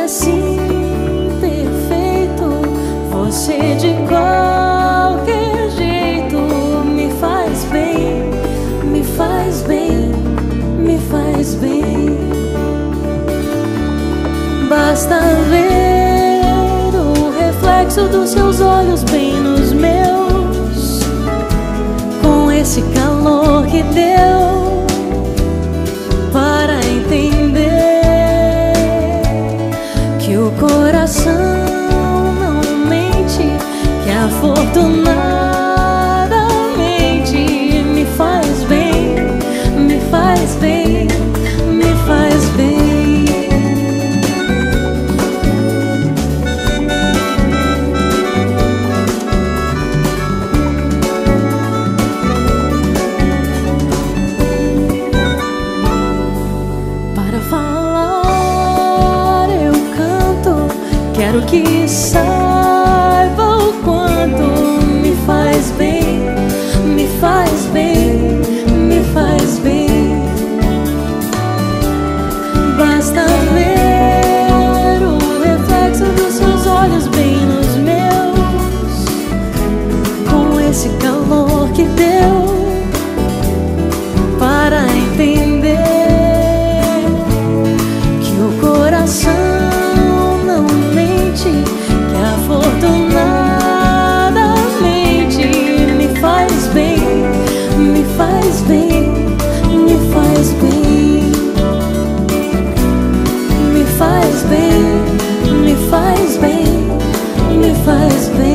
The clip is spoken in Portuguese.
assim perfeito. Você de qualquer jeito me faz bem, me faz bem, me faz bem. Basta ver o reflexo dos seus olhos bem nos meus, com esse calor que deu, para entender que o coração não mente, que afortunadamente me faz bem, me faz bem, me faz bem. Quero que saiba o quanto me faz bem, me faz bem, me faz bem. Basta ver o reflexo dos seus olhos bem nos meus, com esse calor que deu, para entender que o coração afortunadamente me faz bem, me faz bem, me faz bem, me faz bem, me faz bem, me faz bem.